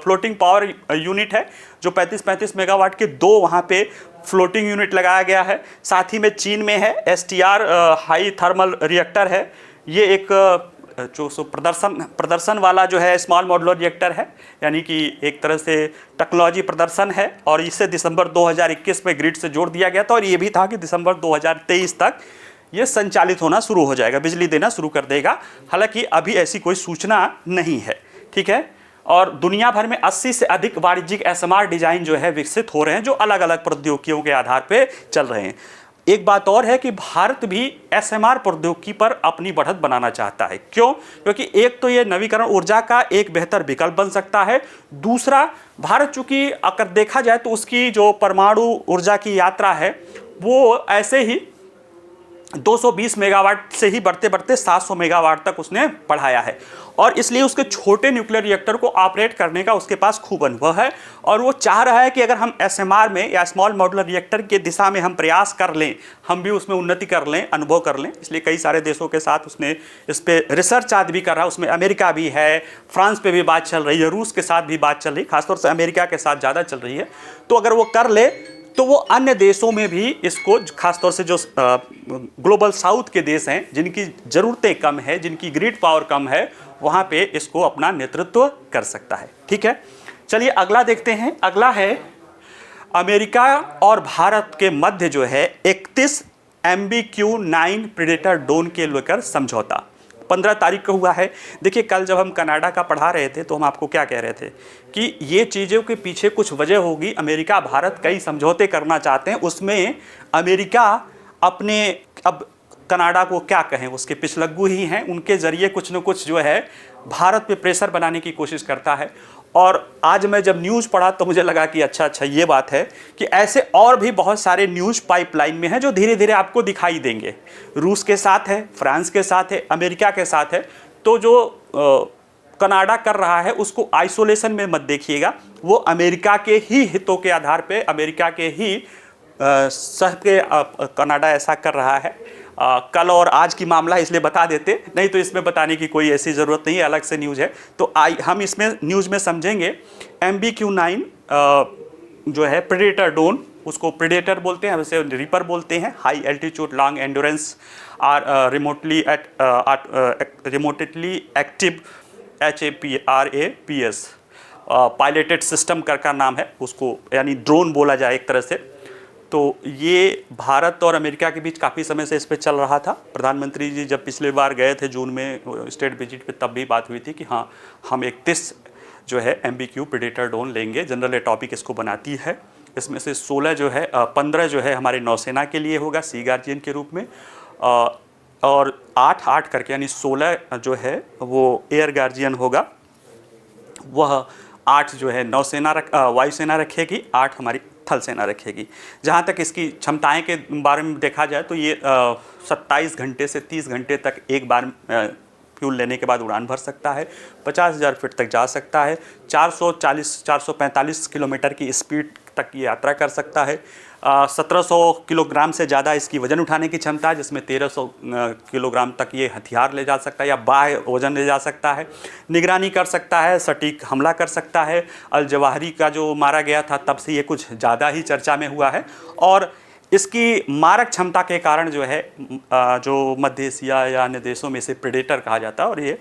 floating power unit है, जो 35 मेगावाट के 2 वहाँ पे फ्लोटिंग यूनिट लगाया गया है। साथ ही में चीन में है STR हाई थर्मल रिएक्टर है, ये एक जो प्रदर्शन वाला जो है स्मॉल मॉड्यूलर रिएक्टर है, यानी कि एक तरह से टेक्नोलॉजी प्रदर्शन है। और इसे दिसंबर 2021 में ग्रिड से जोड़ दिया गया था और ये भी था कि दिसंबर 2023 तक ये संचालित होना शुरू हो जाएगा, बिजली देना शुरू कर देगा। हालांकि अभी ऐसी कोई सूचना नहीं है, ठीक है। और दुनिया भर में 80 से अधिक वाणिज्यिक SMR डिजाइन जो है विकसित हो रहे हैं, जो अलग अलग प्रौद्योगिकियों के आधार पे चल रहे हैं। एक बात और है कि भारत भी एसएमआर प्रौद्योगिकी पर अपनी बढ़त बनाना चाहता है। क्यों? क्योंकि एक तो ये नवीकरण ऊर्जा का एक बेहतर विकल्प बन सकता है, दूसरा भारत चूंकि अगर देखा जाए तो उसकी जो परमाणु ऊर्जा की यात्रा है वो ऐसे ही 220 मेगावाट से ही बढ़ते बढ़ते 700 मेगावाट तक उसने बढ़ाया है, और इसलिए उसके छोटे न्यूक्लियर रिएक्टर को ऑपरेट करने का उसके पास खूब अनुभव है। और वो चाह रहा है कि अगर हम एसएमआर में या स्मॉल मॉड्यूलर रिएक्टर के दिशा में हम प्रयास कर लें, हम भी उसमें उन्नति कर लें, अनुभव कर लें, इसलिए कई सारे देशों के साथ उसने इस पर रिसर्च आदि भी कर रहा है। उसमें अमेरिका भी है, फ्रांस पे भी बात चल रही है, रूस के साथ भी बात चल रही है, खासतौर से अमेरिका के साथ ज़्यादा चल रही है। तो अगर वो कर ले तो वो अन्य देशों में भी इसको, खासतौर से जो ग्लोबल साउथ के देश हैं जिनकी ज़रूरतें कम है, जिनकी ग्रिड पावर कम है, वहाँ पे इसको अपना नेतृत्व कर सकता है। ठीक है, चलिए अगला देखते हैं। अगला है अमेरिका और भारत के मध्य जो है 31 MBQ-9 प्रेडेटर ड्रोन के लेकर समझौता 15 तारीख को हुआ है। देखिए, कल जब हम कनाडा का पढ़ा रहे थे तो हम आपको क्या कह रहे थे कि ये चीज़ों के पीछे कुछ वजह होगी। अमेरिका भारत कई समझौते करना चाहते हैं, उसमें अमेरिका अपने, अब कनाडा को क्या कहें, उसके पिछलग्गू ही हैं, उनके ज़रिए कुछ न कुछ जो है भारत पे प्रेशर बनाने की कोशिश करता है। और आज मैं जब न्यूज़ पढ़ा तो मुझे लगा कि अच्छा ये बात है कि ऐसे और भी बहुत सारे न्यूज़ पाइपलाइन में हैं जो धीरे धीरे आपको दिखाई देंगे। रूस के साथ है, फ्रांस के साथ है, अमेरिका के साथ है। तो जो कनाडा कर रहा है उसको आइसोलेशन में मत देखिएगा, वो अमेरिका के ही हितों के आधार पे, अमेरिका के ही सह के कनाडा ऐसा कर रहा है। कल और आज की मामला इसलिए बता देते, नहीं तो इसमें बताने की कोई ऐसी ज़रूरत नहीं है, अलग से न्यूज़ है। तो हम इसमें न्यूज़ में समझेंगे MBQ-9 जो है प्रेडेटर ड्रोन, उसको प्रेडेटर बोलते हैं, वैसे रिपर बोलते हैं। High altitude long endurance or remotely active HAPRAPS piloted system का नाम है उसको, यानी ड्रोन बोला जाए एक तरह से। तो ये भारत और अमेरिका के बीच काफ़ी समय से इस पर चल रहा था। प्रधानमंत्री जी जब पिछले बार गए थे जून में स्टेट विजिट पे, तब भी बात हुई थी कि हाँ हम 31 जो है MBQ प्रेडेटर ड्रोन लेंगे। जनरल एटॉमिक इसको बनाती है। इसमें से 16 जो है 15 जो है हमारे नौसेना के लिए होगा सी गार्जियन के रूप में, और 8 करके यानी 16 जो है वो एयर गार्जियन होगा। वह 8 जो है नौसेना वायुसेना रखेगी, 8 हमारी थल सेना रखेगी। जहाँ तक इसकी क्षमताएं के बारे में देखा जाए तो ये 27 घंटे से 30 घंटे तक एक बार फ्यूल लेने के बाद उड़ान भर सकता है, 50,000 फीट तक जा सकता है, 445 किलोमीटर की स्पीड तक ये यात्रा कर सकता है। 1700 किलोग्राम से ज़्यादा इसकी वज़न उठाने की क्षमता है, जिसमें 1300 किलोग्राम तक ये हथियार ले जा सकता है या बाह्य वज़न ले जा सकता है। निगरानी कर सकता है, सटीक हमला कर सकता है। अल जवाहिरी का जो मारा गया था तब से ये कुछ ज़्यादा ही चर्चा में हुआ है, और इसकी मारक क्षमता के कारण जो है जो मध्य एशिया या अन्य देशों में इसे प्रेडेटर कहा जाता है, और ये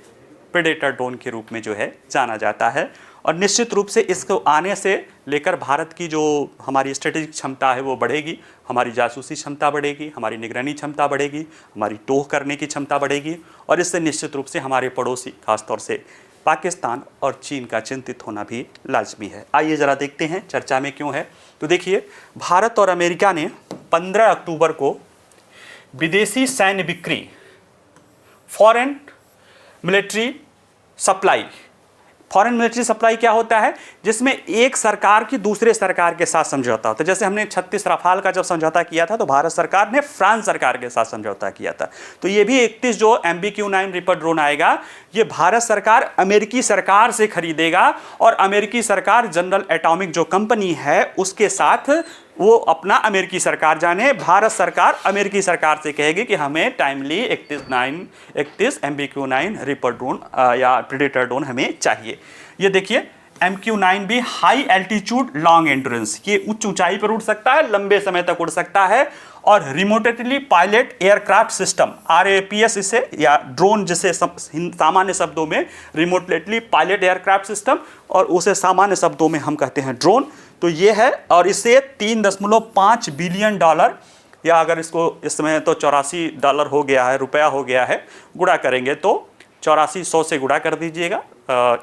प्रेडेटर ड्रोन के रूप में जो है जाना जाता है। और निश्चित रूप से इसको आने से लेकर भारत की जो हमारी स्ट्रेटेजिक क्षमता है वो बढ़ेगी, हमारी जासूसी क्षमता बढ़ेगी, हमारी निगरानी क्षमता बढ़ेगी, हमारी टोह करने की क्षमता बढ़ेगी, और इससे निश्चित रूप से हमारे पड़ोसी खासतौर से पाकिस्तान और चीन का चिंतित होना भी लाजमी है। आइए ज़रा देखते हैं चर्चा में क्यों है। तो देखिए, भारत और अमेरिका ने 15 अक्टूबर को विदेशी सैन्य बिक्री, foreign military supply, foreign military supply क्या होता है, जिसमें एक सरकार की दूसरे सरकार के साथ समझौता होता है। जैसे हमने 36 रफाल का जब समझौता किया था तो भारत सरकार ने फ्रांस सरकार के साथ समझौता किया था। तो ये भी 31 जो MBQ-9 रिपर ड्रोन आएगा, ये भारत सरकार अमेरिकी सरकार से खरीदेगा, और अमेरिकी सरकार जनरल एटॉमिक जो कंपनी है उसके साथ वो अपना अमेरिकी सरकार जाने, भारत सरकार अमेरिकी सरकार से कहेगी कि हमें टाइमली 31 MBQ-9 रिपर ड्रोन या प्रेडेटर ड्रोन हमें चाहिए। ये देखिए, MQ-9 भी हाई एल्टीट्यूड लॉन्ग एंड्योरेंस, ये उच्च ऊंचाई पर उड़ सकता है, लंबे समय तक उड़ सकता है, और remotely pilot aircraft system RAPS इसे, या ड्रोन जिसे सामान्य शब्दों में रिमोटली पायलट एयरक्राफ्ट सिस्टम, और उसे सामान्य शब्दों में हम कहते हैं ड्रोन। तो ये है, और इसे $3.5 बिलियन, या अगर इसको इस समय तो $84 हो गया है, रुपया हो गया है, गुणा करेंगे तो 8400 से गुणा कर दीजिएगा।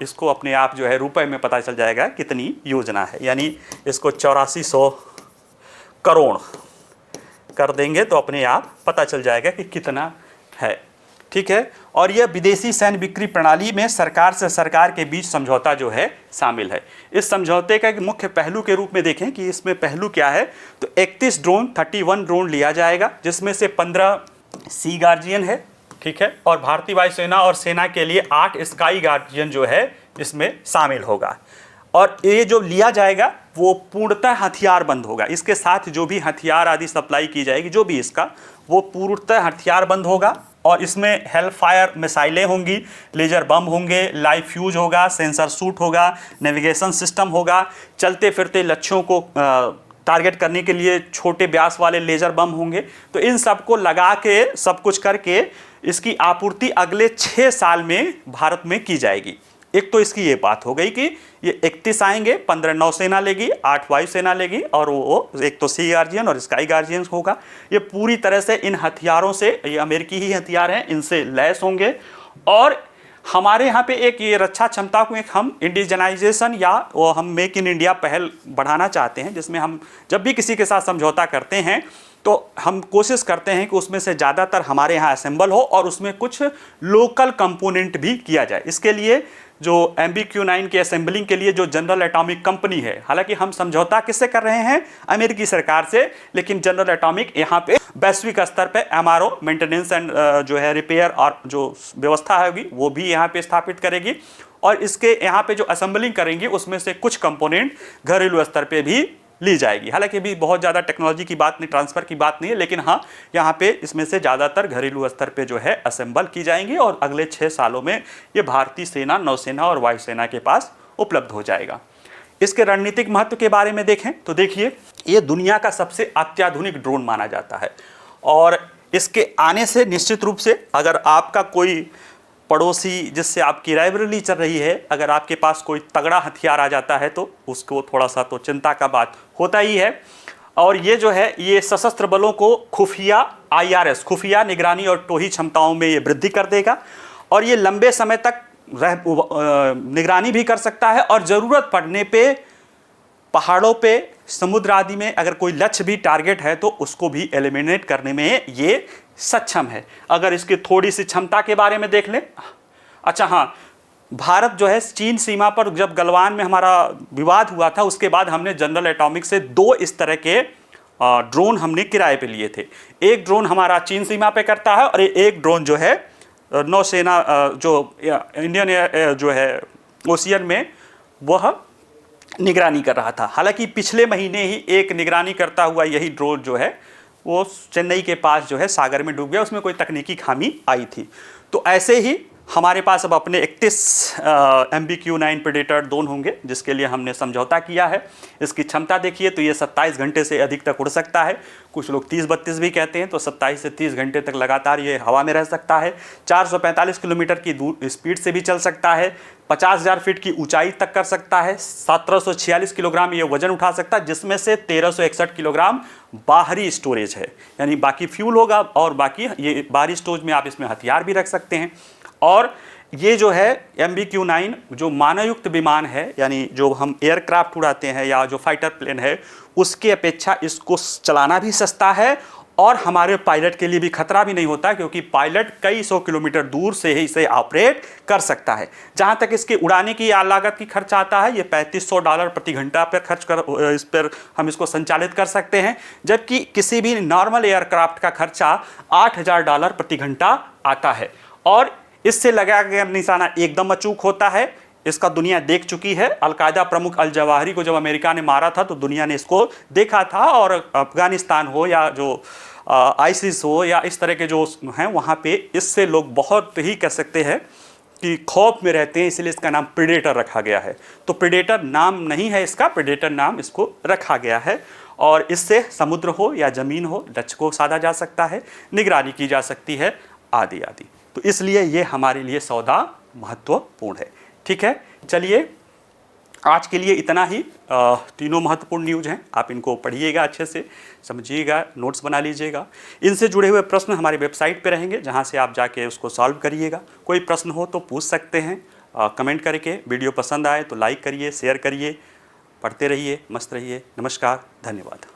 इसको अपने आप जो है रुपए में पता चल जाएगा कितनी योजना है, यानी इसको 8400 करोड़ कर देंगे तो अपने आप पता चल जाएगा कि कितना है। ठीक है, और यह विदेशी सैन्य बिक्री प्रणाली में सरकार से सरकार के बीच समझौता जो है शामिल है। इस समझौते का एक मुख्य पहलू के रूप में देखें कि इसमें पहलू क्या है, तो 31 ड्रोन 31 ड्रोन लिया जाएगा, जिसमें से 15 सी गार्जियन है। ठीक है, और भारतीय वायुसेना और सेना के लिए 8 स्काई गार्जियन जो है इसमें शामिल होगा। और ये जो लिया जाएगा वो पूर्णतः हथियार बंद होगा। इसके साथ जो भी हथियार आदि सप्लाई की जाएगी, जो भी इसका, वो पूर्णतः हथियार बंद होगा। और इसमें हेलफायर मिसाइलें होंगी, लेजर बम होंगे, लाइव फ्यूज होगा, सेंसर सूट होगा, नेविगेशन सिस्टम होगा, चलते फिरते लक्ष्यों को टारगेट करने के लिए छोटे व्यास वाले लेजर बम होंगे। तो इन सब को लगा के सब कुछ करके इसकी आपूर्ति अगले 6 साल में भारत में की जाएगी। एक तो इसकी ये बात हो गई कि ये 31 आएंगे, 15 नौसेना लेगी, 8 वायुसेना लेगी, और वो एक तो सी गार्जियन और स्काई गार्जियन होगा। ये पूरी तरह से इन हथियारों से, ये अमेरिकी ही हथियार हैं, इनसे लैस होंगे। और हमारे यहाँ पे एक ये रक्षा क्षमता को एक हम इंडिजनाइजेशन या वो हम मेक इन इंडिया पहल बढ़ाना चाहते हैं, जिसमें हम जब भी किसी के साथ समझौता करते हैं तो हम कोशिश करते हैं कि उसमें से ज़्यादातर हमारे यहाँ असेंबल हो और उसमें कुछ लोकल कंपोनेंट भी किया जाए। इसके लिए जो MBQ-9 के असेंबलिंग के लिए जो जनरल एटॉमिक कंपनी है, हालांकि हम समझौता किससे कर रहे हैं, अमेरिकी सरकार से, लेकिन जनरल एटॉमिक यहाँ पे वैश्विक स्तर पे MRO मेंटेनेंस एंड जो है रिपेयर और जो व्यवस्था होगी वो भी यहाँ पे स्थापित करेगी। और इसके यहाँ पे जो असेंबलिंग करेंगी उसमें से कुछ कंपोनेंट घरेलू स्तर पे भी ली जाएगी। हालांकि भी बहुत ज़्यादा टेक्नोलॉजी की बात नहीं, ट्रांसफ़र की बात नहीं है, लेकिन हाँ यहाँ पे इसमें से ज़्यादातर घरेलू स्तर पे जो है असेंबल की जाएंगी और अगले 6 सालों में ये भारतीय सेना, नौसेना और वायुसेना के पास उपलब्ध हो जाएगा। इसके रणनीतिक महत्व के बारे में देखें तो देखिए, ये दुनिया का सबसे अत्याधुनिक ड्रोन माना जाता है। और इसके आने से निश्चित रूप से अगर आपका कोई पड़ोसी जिससे आपकी राइवलरी चल रही है, अगर आपके पास कोई तगड़ा हथियार आ जाता है तो उसको थोड़ा सा तो चिंता का बात होता ही है। और ये जो है ये सशस्त्र बलों को खुफिया IRS, खुफिया निगरानी और टोही क्षमताओं में ये वृद्धि कर देगा। और ये लंबे समय तक निगरानी भी कर सकता है और ज़रूरत पड़ने पे पहाड़ों पे, समुद्र आदि में अगर कोई लक्ष्य भी टारगेट है तो उसको भी एलिमिनेट करने में ये सक्षम है। अगर इसकी थोड़ी सी क्षमता के बारे में देख लें, अच्छा हाँ, भारत जो है चीन सीमा पर जब गलवान में हमारा विवाद हुआ था उसके बाद हमने जनरल एटॉमिक से 2 इस तरह के ड्रोन हमने किराए पे लिए थे। एक ड्रोन हमारा चीन सीमा पे करता है और एक ड्रोन जो है नौसेना जो इंडियन जो है ओशियन में वह निगरानी कर रहा था। हालांकि पिछले महीने ही एक निगरानी करता हुआ यही ड्रोन जो है वो चेन्नई के पास जो है सागर में डूब गया, उसमें कोई तकनीकी खामी आई थी। तो ऐसे ही हमारे पास अब अपने 31 MBQ-9 प्रेडेटर ड्रोन होंगे जिसके लिए हमने समझौता किया है। इसकी क्षमता देखिए तो ये 27 घंटे से अधिक तक उड़ सकता है, कुछ लोग 30-32 भी कहते हैं, तो 27 से 30 घंटे तक लगातार ये हवा में रह सकता है। 445 किलोमीटर की दूर स्पीड से भी चल सकता है, 50,000 फीट की ऊंचाई तक कर सकता है, 1746 किलोग्राम ये वजन उठा सकता है, जिसमें से 1361 किलोग्राम बाहरी स्टोरेज है, यानी बाकी फ्यूल होगा और बाकी ये बाहरी स्टोरेज में आप इसमें हथियार भी रख सकते हैं। और ये जो है MBQ-9 जो मानवयुक्त विमान है, यानी जो हम एयरक्राफ्ट उड़ाते हैं या जो फाइटर प्लेन है, उसके अपेक्षा इसको चलाना भी सस्ता है और हमारे पायलट के लिए भी खतरा भी नहीं होता, क्योंकि पायलट कई 100 किलोमीटर दूर से ही इसे ऑपरेट कर सकता है। जहाँ तक इसके उड़ाने की लागत की खर्च आता है, ये $3500 प्रति घंटा पर खर्च कर इस पर हम इसको संचालित कर सकते हैं, जबकि किसी भी नॉर्मल एयरक्राफ्ट का खर्चा $8000 प्रति घंटा आता है। और इससे लगाया गया निशाना एकदम अचूक होता है। इसका दुनिया देख चुकी है। अलकायदा प्रमुख अल जवाहिरी को जब अमेरिका ने मारा था तो दुनिया ने इसको देखा था, और अफगानिस्तान हो या जो ISIS हो या इस तरह के जो हैं वहाँ पे इससे लोग बहुत ही कह सकते हैं कि खौफ में रहते हैं, इसलिए इसका नाम प्रेडेटर रखा गया है। तो प्रेडेटर नाम नहीं है इसका, प्रेडेटर नाम इसको रखा गया है। और इससे समुद्र हो या ज़मीन हो लक्ष्य को साधा जा सकता है, निगरानी की जा सकती है, आदि आदि। तो इसलिए ये हमारे लिए सौदा महत्वपूर्ण है। ठीक है, चलिए आज के लिए इतना ही। तीनों महत्वपूर्ण न्यूज़ हैं, आप इनको पढ़िएगा, अच्छे से समझिएगा, नोट्स बना लीजिएगा। इनसे जुड़े हुए प्रश्न हमारी वेबसाइट पे रहेंगे, जहां से आप जाके उसको सॉल्व करिएगा। कोई प्रश्न हो तो पूछ सकते हैं कमेंट करके। वीडियो पसंद आए तो लाइक करिए, शेयर करिए, पढ़ते रहिए, मस्त रहिए। नमस्कार, धन्यवाद।